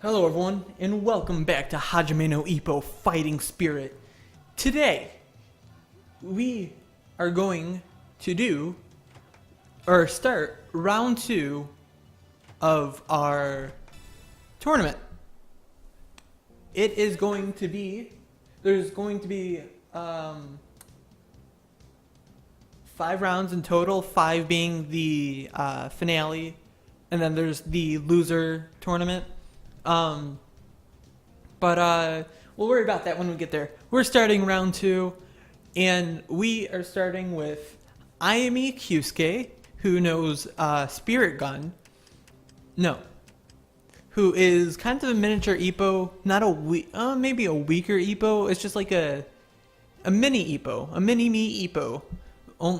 Hello everyone, and welcome back to Hajime no Ippo Fighting Spirit. Today, we are going to start round 2 of our tournament. It is going to be, there's going to be 5 rounds in total, 5 being the finale, and then there's the loser tournament. We'll worry about that when we get there. We're starting round 2, and we are starting with Ayumi Kyusuke, who knows Spirit Gun. No. Who is kind of a miniature Ippo, not a maybe a weaker Ippo. It's just like a mini Ippo, a mini-me Ippo.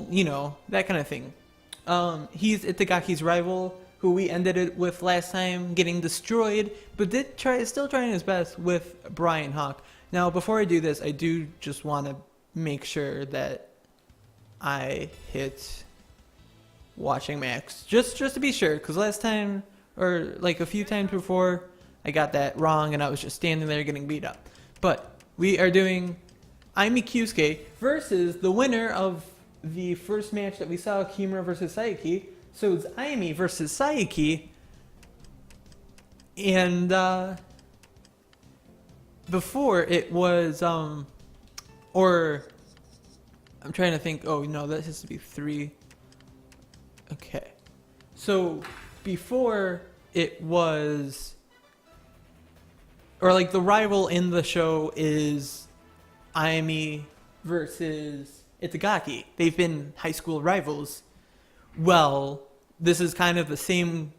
You know, that kind of thing. He's Itagaki's rival, who we ended it with last time, getting destroyed, but still trying his best with Brian Hawk. Now, before I do this, I do just want to make sure that I hit watching max, just to be sure, because last time, or like a few times before, I got that wrong, and I was just standing there getting beat up. But we are doing Ayumi Kyusuke versus the winner of the first match that we saw, Kimura versus Saiki. So it's Ayumi versus Saiki, and before it was, or I'm trying to think, oh no, that has to be 3. Okay. So before it was, or like the rival in the show is Ayumi versus Itagaki. They've been high school rivals. Well, this is kind of the same,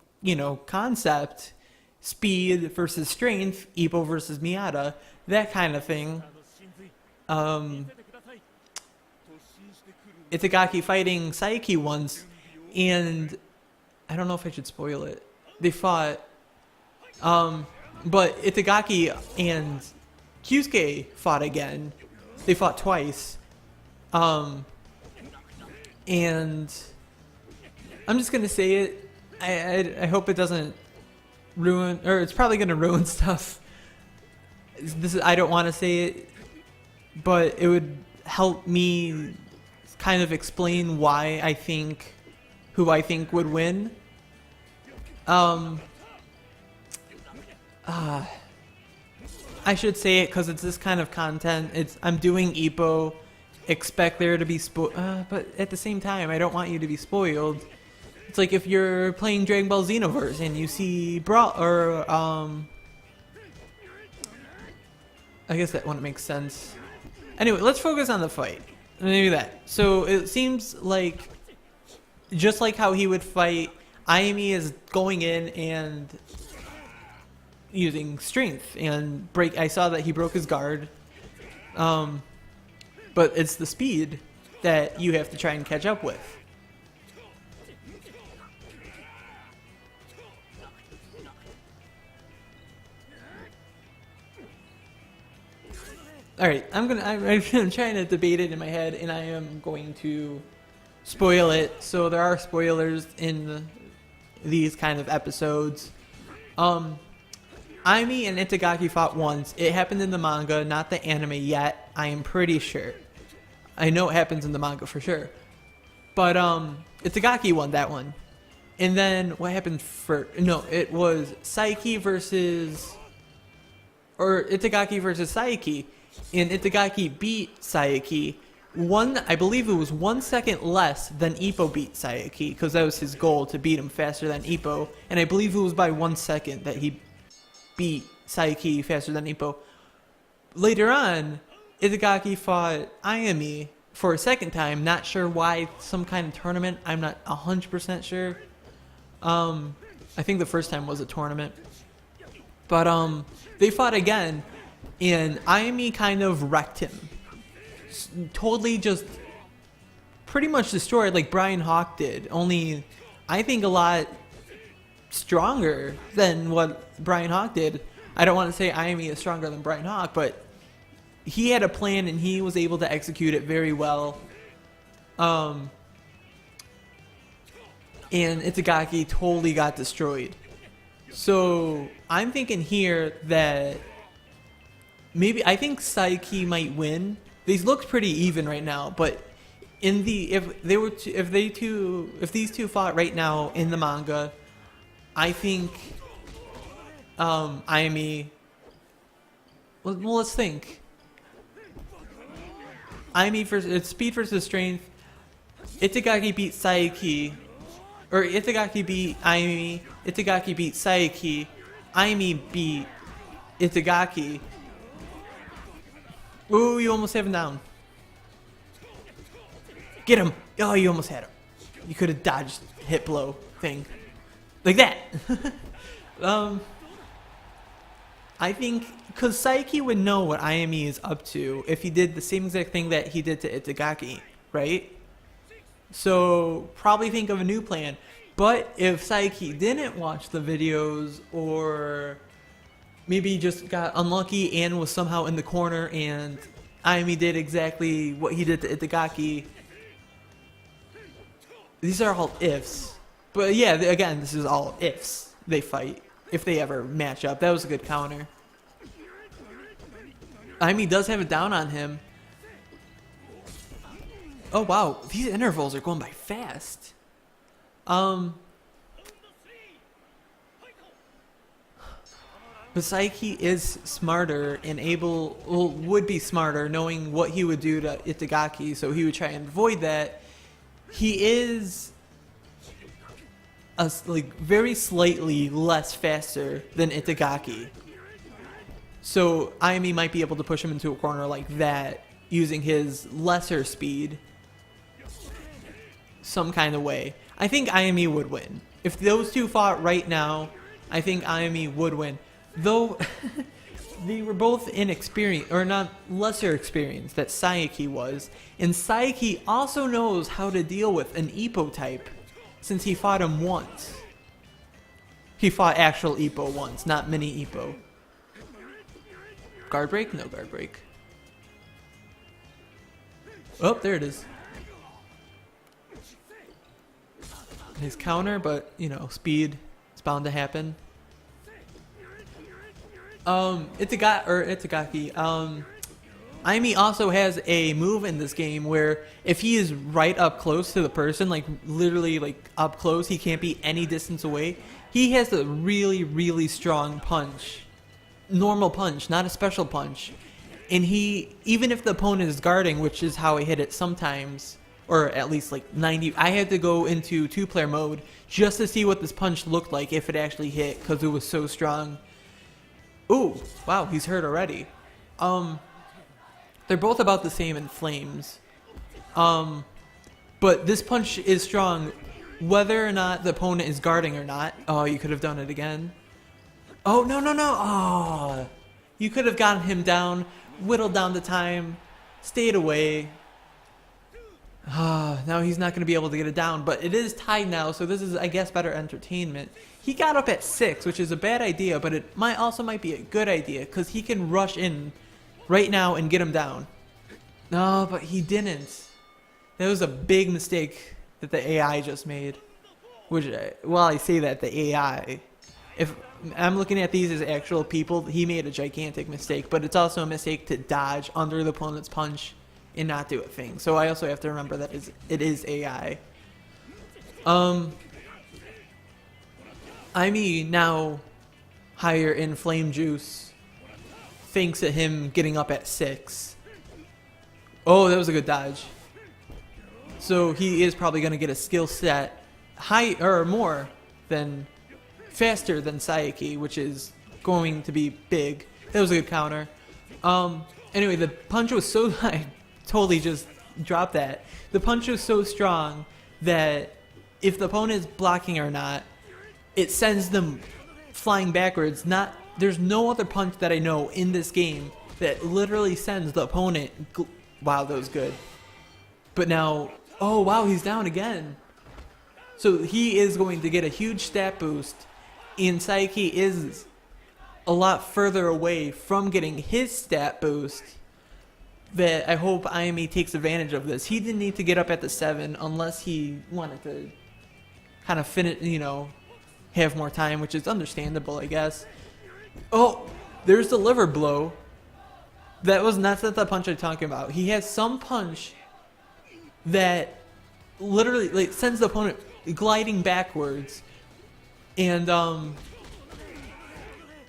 concept. Speed versus strength, Ippo versus Miyata, that kind of thing. Itagaki fighting Saiki once, and I don't know if I should spoil it. They fought, but Itagaki and Kyusuke fought again. They fought twice. And I'm just gonna say it. I hope it doesn't ruin, or it's probably gonna ruin stuff. I don't want to say it, but it would help me kind of explain why I think, who I think would win. I should say it because it's this kind of content. I'm doing Ippo. Expect there to be but at the same time, I don't want you to be spoiled. It's like if you're playing Dragon Ball Xenoverse and you see I guess that wouldn't make sense. Anyway, let's focus on the fight. Maybe that. So it seems like, just like how he would fight, Ayumi is going in and using strength and break. I saw that he broke his guard. But it's the speed that you have to try and catch up with. Alright, I'm trying to debate it in my head, and I am going to spoil it. So there are spoilers in these kind of episodes. Ayumi and Itagaki fought once. It happened in the manga, not the anime yet, I am pretty sure. I know it happens in the manga for sure. But Itagaki won that one. And then what happened no, it was Saiki versus, or Itagaki versus Saiki. And Itagaki beat Saiki. I believe it was 1 second less than Ippo beat Saiki, because that was his goal, to beat him faster than Ippo. And I believe it was by 1 second that he beat Saiki faster than Ippo. Later on, Itagaki fought Ayumi for a second time. Not sure why. Some kind of tournament. I'm not 100% sure. I think the first time was a tournament. But they fought again, and Ayumi kind of wrecked him. Totally just pretty much destroyed, like Brian Hawk did. Only, I think, a lot stronger than what Brian Hawk did. I don't want to say Ayumi is stronger than Brian Hawk, but he had a plan and he was able to execute it very well. And Itagaki totally got destroyed. So I'm thinking here that maybe I think Saiki might win. These look pretty even right now, but in the if these two fought right now in the manga, I think Ayami. Well, let's think. Ayami versus it's speed versus strength. Itagaki beat Saiki, or Itagaki beat Ayami. Itagaki beat Saiki. Ayami beat Itagaki. Ooh, you almost have him down. Get him! Oh, you almost had him. You could have dodged hit blow thing. Like that. I think, because Saiki would know what Ayami is up to if he did the same exact thing that he did to Itagaki, right? So, probably think of a new plan. But if Saiki didn't watch the videos, or maybe just got unlucky and was somehow in the corner and Ayami did exactly what he did to Itagaki, these are all ifs. But yeah, again, this is all ifs. They fight. If they ever match up. That was a good counter. Ayami does have it down on him. Oh wow, these intervals are going by fast. But Saiki is smarter and would be smarter knowing what he would do to Itagaki, so he would try and avoid that. He is very slightly less faster than Itagaki. So Ayami might be able to push him into a corner like that using his lesser speed some kind of way. I think Ayami would win. If those two fought right now, I think Ayami would win. Though they were both inexperienced, or not lesser experienced that Saiki was. And Saiki also knows how to deal with an Ippo type, since he fought him once. He fought actual Ippo once, not mini Ippo. Guard break? No guard break. Oh, there it is. His counter, but, you know, speed. It's bound to happen. Itagaki. Ayami also has a move in this game where if he is right up close to the person, like literally like up close, he can't be any distance away. He has a really, really strong punch. Normal punch, not a special punch. And he, even if the opponent is guarding, which is how I hit it sometimes, or at least like 90, I had to go into 2-player mode just to see what this punch looked like if it actually hit, because it was so strong. Ooh, wow, he's hurt already. They're both about the same in flames. But this punch is strong whether or not the opponent is guarding or not. Oh, you could have done it again. Oh, no. Oh, you could have gotten him down, whittled down the time, stayed away. Now he's not going to be able to get it down, but it is tied now, so this is, I guess, better entertainment. He got up at 6, which is a bad idea, but it might be a good idea, because he can rush in right now and get him down. No, but he didn't. That was a big mistake that the AI just made. Which, well, I say that, the AI. If I'm looking at these as actual people, he made a gigantic mistake, but it's also a mistake to dodge under the opponent's punch and not do a thing. So I also have to remember that it is AI. Ayami, now higher in flame juice, thinks at him getting up at 6. Oh, that was a good dodge. So he is probably going to get a skill set high or more than faster than Saiki, which is going to be big. That was a good counter. Anyway, the punch was so I totally just dropped that. The punch was so strong that if the opponent is blocking or not, it sends them flying backwards. There's no other punch that I know in this game that literally sends the opponent. Wow, that was good. But now, oh wow, he's down again. So he is going to get a huge stat boost, and Saiki is a lot further away from getting his stat boost. That I hope Ayami takes advantage of this. He didn't need to get up at the 7 unless he wanted to kind of finish, have more time, which is understandable, I guess. Oh, there's the liver blow. That's not the punch I'm talking about. He has some punch that literally like sends the opponent gliding backwards, and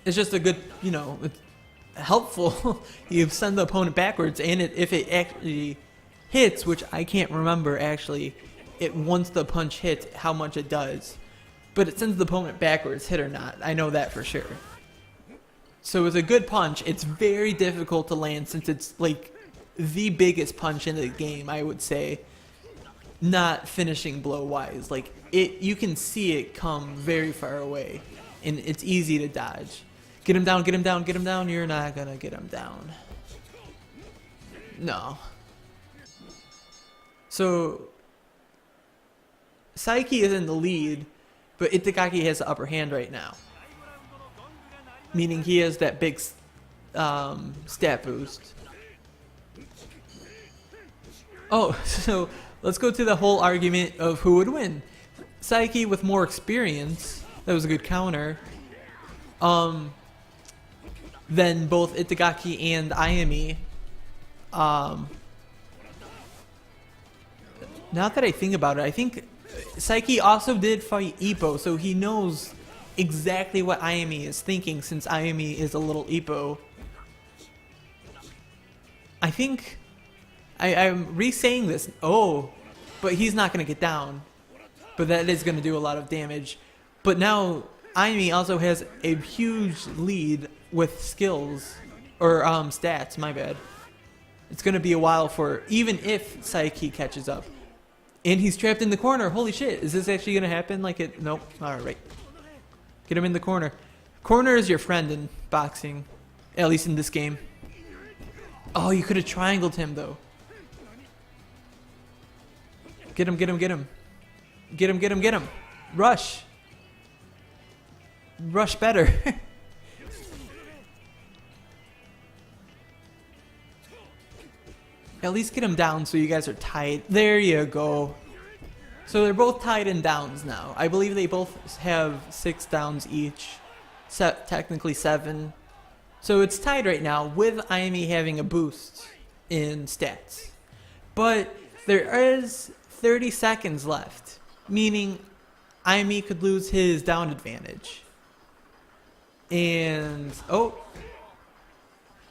it's just a good, you know, it's helpful. You send the opponent backwards, and if it actually hits, which I can't remember actually, it once the punch hits how much it does, but it sends the opponent backwards, hit or not. I know that for sure. So it's a good punch. It's very difficult to land since it's like the biggest punch in the game, I would say. Not finishing blow wise. Like it, you can see it come very far away, and it's easy to dodge. Get him down, get him down, get him down. You're not gonna get him down. No. So Saiki is in the lead, but Itagaki has the upper hand right now. Meaning he has that big stat boost. Oh, so let's go to the whole argument of who would win. Saiki with more experience, that was a good counter, than both Itagaki and Ayami. Now that I think about it, I think Saiki also did fight Ippo, so he knows exactly what Ayami is thinking, since Ayami is a little Ippo. I think I'm re-saying this. Oh, but he's not going to get down. But that is going to do a lot of damage. But now Ayami also has a huge lead with skills, or stats, my bad. It's going to be a while for, even if Saiki catches up. And he's trapped in the corner. Holy shit, is this actually going to happen? Like it? Nope. Alright. Get him in the corner. Corner is your friend in boxing. At least in this game. Oh, you could have triangled him though. Get him, get him, get him. Get him, get him, get him. Rush. Rush better. At least get him down so you guys are tied. There you go. So they're both tied in downs now. I believe they both have 6 downs each. Technically 7. So it's tied right now with Ayami having a boost in stats. But there is 30 seconds left, meaning Ayami could lose his down advantage. And oh,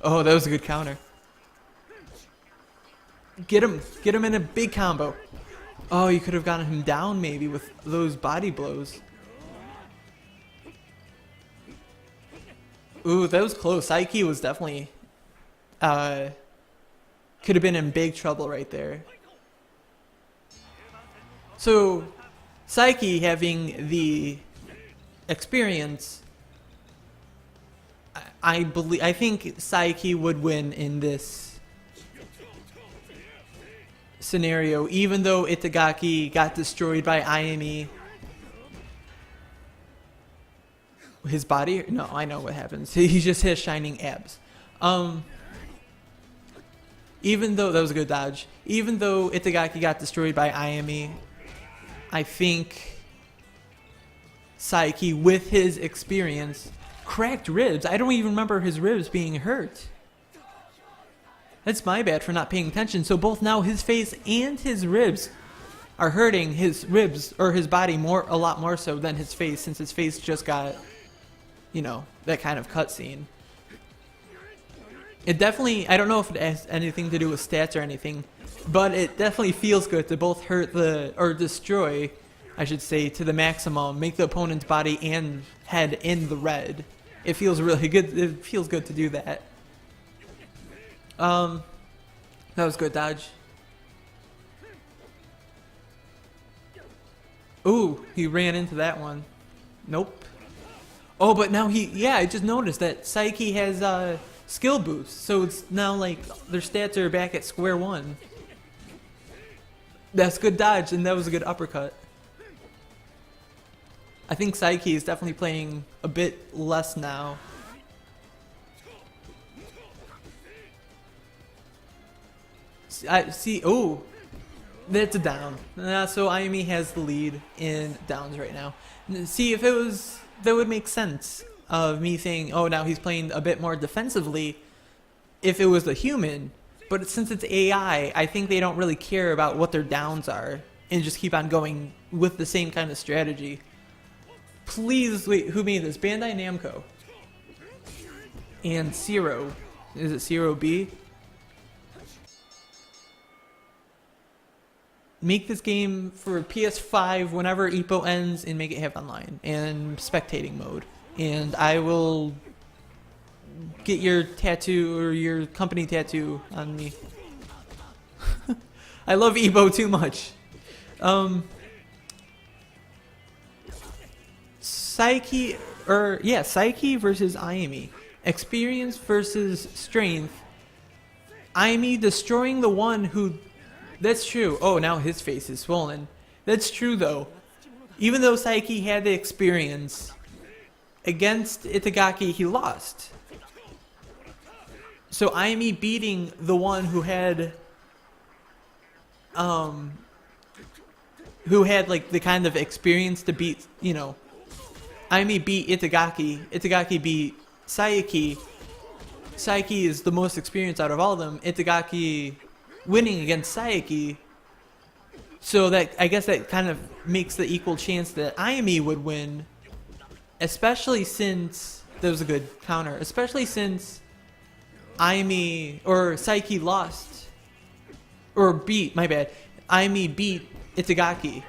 that was a good counter. Get him in a big combo. Oh, you could have gotten him down maybe with those body blows. Ooh, that was close. Saiki was definitely could have been in big trouble right there. So Saiki having the experience, I think Saiki would win in this scenario, even though Itagaki got destroyed by Ayami. His body? No, I know what happens. He just has shining abs. Even though that was a good dodge, even though Itagaki got destroyed by Ayami, I think Saiki, with his experience, cracked ribs. I don't even remember his ribs being hurt. That's my bad for not paying attention. So both now his face and his ribs are hurting. His ribs, or his body, a lot more so than his face, since his face just got, you know, that kind of cutscene. It definitely, I don't know if it has anything to do with stats or anything, but it definitely feels good to both hurt or destroy, I should say, to the maximum, make the opponent's body and head in the red. It feels really good. It feels good to do that. That was good dodge. Ooh, he ran into that one. Nope. Oh, but now I just noticed that Saiki has skill boost, so it's now like their stats are back at square one. That's good dodge, and that was a good uppercut. I think Saiki is definitely playing a bit less now. I see. Oh, That's a down. So Ayumi has the lead in downs right now. See, if it was, that would make sense of me saying, oh, now he's playing a bit more defensively if it was a human. But since it's AI, I think they don't really care about what their downs are and just keep on going with the same kind of strategy. Please, wait, who made this? Bandai Namco. And Zero. Is it Zero B? Make this game for PS5 whenever Ippo ends and make it have online and spectating mode. And I will get your tattoo or your company tattoo on me. I love Ippo too much. Psyche versus Ayumi. Experience versus strength. Ayumi destroying the one who... That's true. Oh, now his face is swollen. That's true, though. Even though Psyche had the experience, against Itagaki, he lost. So Ayumi beating the one who had like the kind of experience to beat, you know, Ayumi beat Itagaki. Itagaki beat Saiki. Saiki is the most experienced out of all of them. Itagaki winning against Saiki. So that, I guess that kind of makes the equal chance that Ayumi would win. Especially since, that was a good counter, especially since Ayumi, or Saiki lost, or beat, my bad, Ayumi beat Itagaki.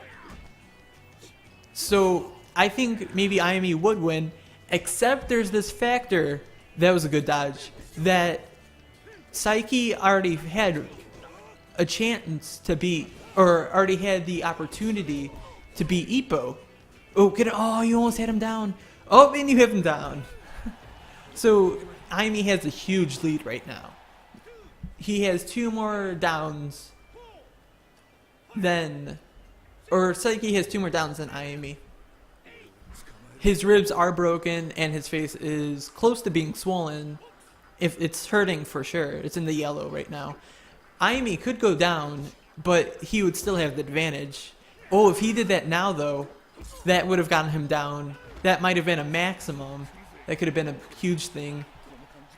So I think maybe Ayumi would win, except there's this factor, that was a good dodge, that Saiki already had a chance to beat, or already had the opportunity to beat Ippo. Oh, get it! Oh, you almost had him down. Oh, and you have him down. So Ayumi has a huge lead right now. He has 2 more downs than, or Saiki has 2 more downs than Ayumi. His ribs are broken and his face is close to being swollen. If it's hurting for sure, it's in the yellow right now. Ayumi could go down, but he would still have the advantage. Oh, if he did that now though, that would have gotten him down. That might have been a maximum. That could have been a huge thing.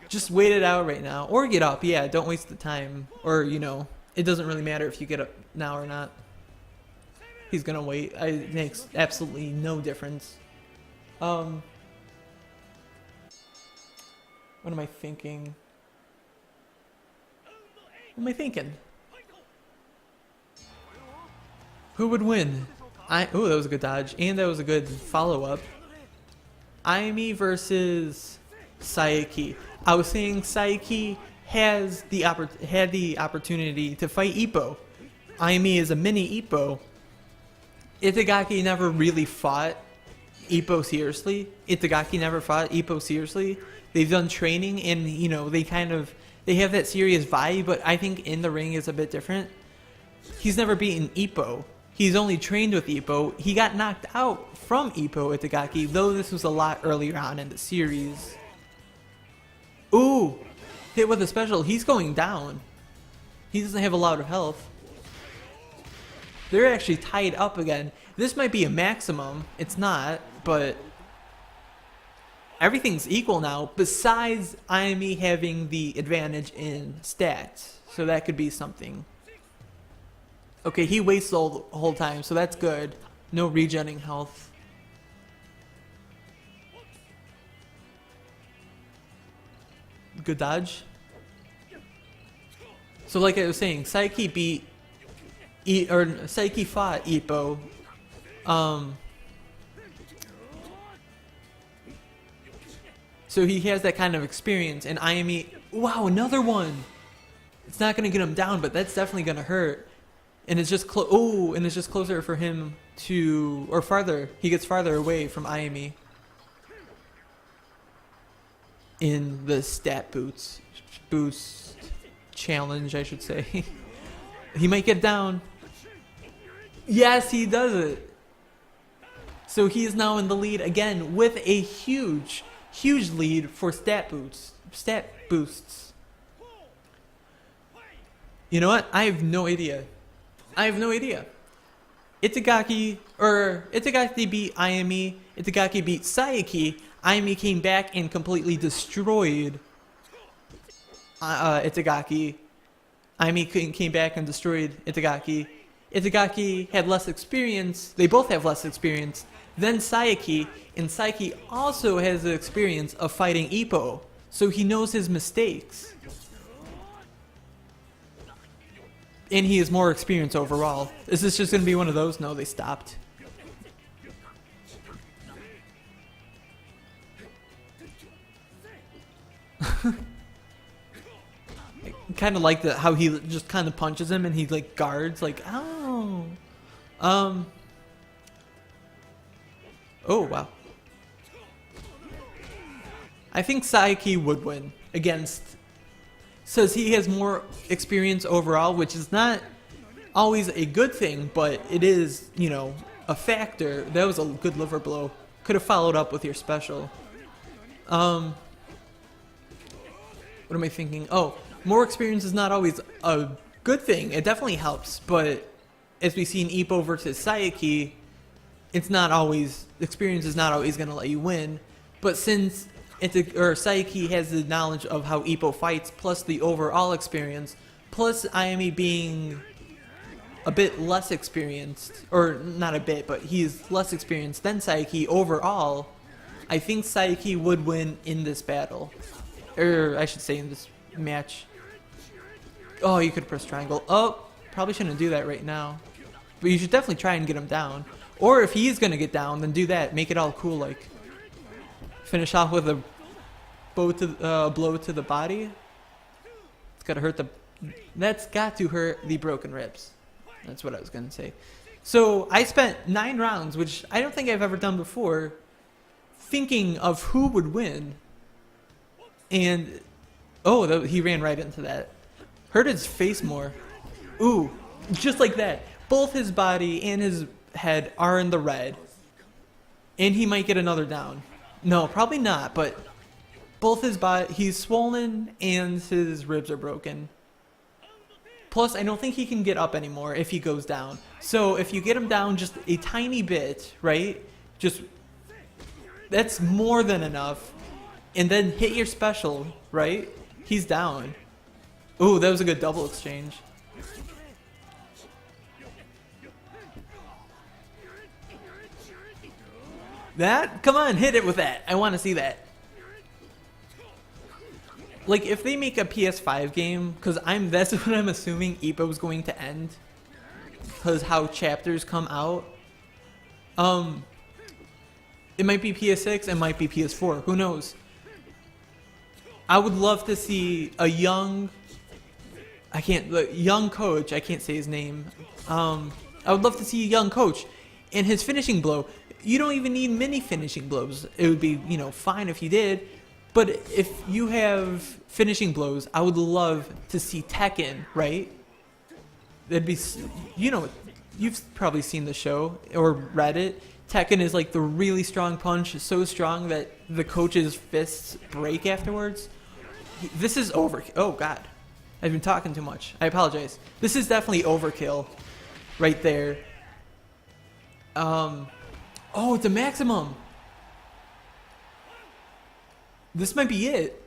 Just wait it out right now. Or get up, yeah, don't waste the time. Or, you know, it doesn't really matter if you get up now or not. He's gonna wait. It makes absolutely no difference. What am I thinking? What am I thinking? Who would win? Oh, that was a good dodge, and that was a good follow-up. Ayumi versus Saiki. I was saying Saiki had the opportunity to fight Ippo. Ayumi is a mini Ippo. Itagaki never really fought Ippo seriously. Itagaki never fought Ippo seriously. They've done training, and you know they have that serious vibe, but I think in the ring is a bit different. He's never beaten Ippo. He's only trained with Ippo. He got knocked out from Ippo Itagaki, though this was a lot earlier on in the series. Ooh, hit with a special. He's going down. He doesn't have a lot of health. They're actually tied up again. This might be a maximum. It's not, but everything's equal now, besides Ayumi having the advantage in stats. So that could be something. Okay, he wastes the whole time, so that's good. No regenning health. Good dodge. So like I was saying, Saiki Saiki fought Ippo. So he has that kind of experience, and Ayumi, wow, another one. It's not gonna get him down, but that's definitely gonna hurt. And it's just and it's just closer for him to, or farther. He gets farther away from Ayumi in the stat boost challenge, I should say. He might get down. Yes, he does it. So he is now in the lead again with a huge lead for stat boosts. You know what? I have no idea. I have no idea. Itagaki beat Ayami. Itagaki beat Saiki. Ayami came back and completely destroyed Itagaki. Ayami came back and destroyed Itagaki. Itagaki had less experience. They both have less experience than Saiki, and Saiki also has the experience of fighting Ippo, so he knows his mistakes. And he has more experience overall. Is this just going to be one of those? No, they stopped. I kind of like how he just kind of punches him and he like guards like, ow. Oh, wow. I think Saiki would win against... Says he has more experience overall, which is not always a good thing, but it is, you know, a factor. That was a good liver blow. Could have followed up with your special. What am I thinking? Oh, more experience is not always a good thing. It definitely helps, but as we see in Ippo versus Saiki, it's not always... Experience is not always going to let you win. But since Saiki has the knowledge of how Ippo fights, plus the overall experience, plus Ayami being a bit less experienced, or not a bit, but he's less experienced than Saiki overall, I think Saiki would win in this battle. Or I should say in this match. Oh, you could press triangle. Oh, probably shouldn't do that right now. But you should definitely try and get him down. Or if he is going to get down, then do that. Make it all cool, like... Finish off with a blow to the body. It's got to hurt the... That's got to hurt the broken ribs. That's what I was going to say. So I spent 9 rounds, which I don't think I've ever done before, thinking of who would win. And... Oh, he ran right into that. Hurt his face more. Ooh, just like that. Both his body and his head are in the red. And he might get another down. No, probably not, but both his body, he's swollen and his ribs are broken. Plus, I don't think he can get up anymore if he goes down. So if you get him down just a tiny bit, right? Just, that's more than enough. And then hit your special, right? He's down. Ooh, that was a good double exchange. That? Come on, hit it with that. I want to see that. Like, if they make a PS5 game, because that's what I'm assuming Ippo's going to end. Because how chapters come out. It might be PS6, it might be PS4. Who knows? I would love to see a young coach. I can't say his name. I would love to see a young coach. And his finishing blow... You don't even need many finishing blows. It would be, you know, fine if you did. But if you have finishing blows, I would love to see Tekken, right? That'd be, you know, you've probably seen the show or read it. Tekken is like the really strong punch, so strong that the coach's fists break afterwards. This is overkill. Oh, God. I've been talking too much. I apologize. This is definitely overkill right there. Oh, it's a maximum. This might be it.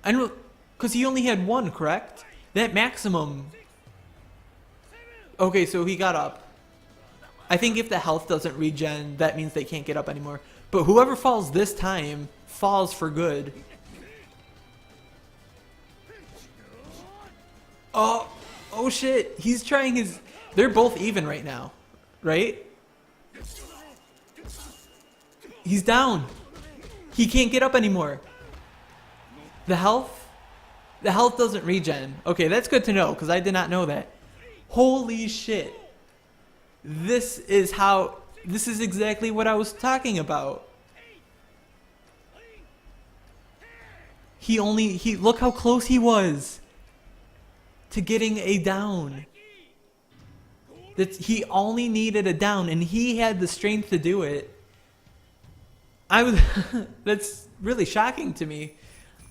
I don't... Because he only had 1, correct? That maximum... Okay, so he got up. I think if the health doesn't regen, that means they can't get up anymore. But whoever falls this time, falls for good. Oh shit. He's trying his... They're both even right now. Right? He's down. He can't get up anymore. The health doesn't regen. Okay, that's good to know because I did not know that. Holy shit. This is exactly what I was talking about. Look how close he was to getting a down. He only needed a down and he had the strength to do it. That's really shocking to me.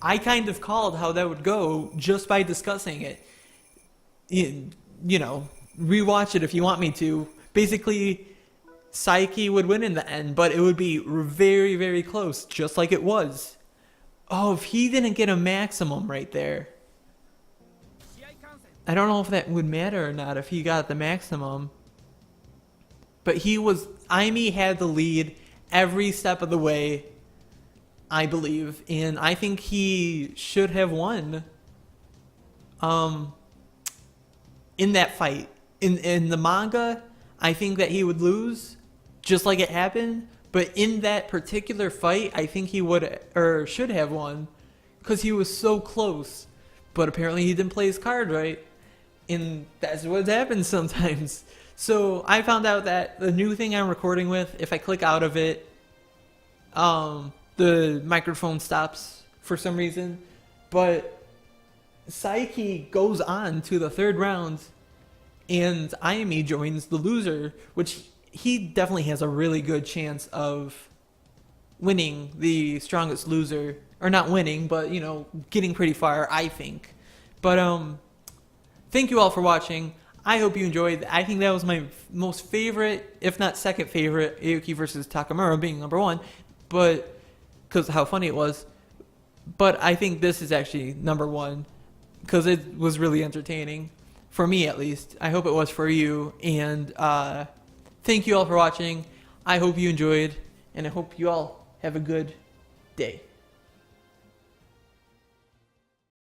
I kind of called how that would go just by discussing it. You know, rewatch it if you want me to. Basically, Psyche would win in the end, but it would be very, very close, just like it was. Oh, if he didn't get a maximum right there. I don't know if that would matter or not if he got the maximum. But Aimi had the lead every step of the way, I believe. And I think he should have won in that fight. In the manga, I think that he would lose, just like it happened. But in that particular fight, I think he would or should have won because he was so close. But apparently he didn't play his card right. And that's what happens sometimes. So I found out that the new thing I'm recording with, if I click out of it, the microphone stops for some reason. But Psyche goes on to the third round, and Ayami joins the loser, which he definitely has a really good chance of winning the strongest loser. Or not winning, but, you know, getting pretty far, I think. But, thank you all for watching. I hope you enjoyed. I think that was my most favorite, if not second favorite, Aoki versus Takamura being number one, but because of how funny it was. But I think this is actually number one because it was really entertaining, for me at least. I hope it was for you. And thank you all for watching. I hope you enjoyed, and I hope you all have a good day.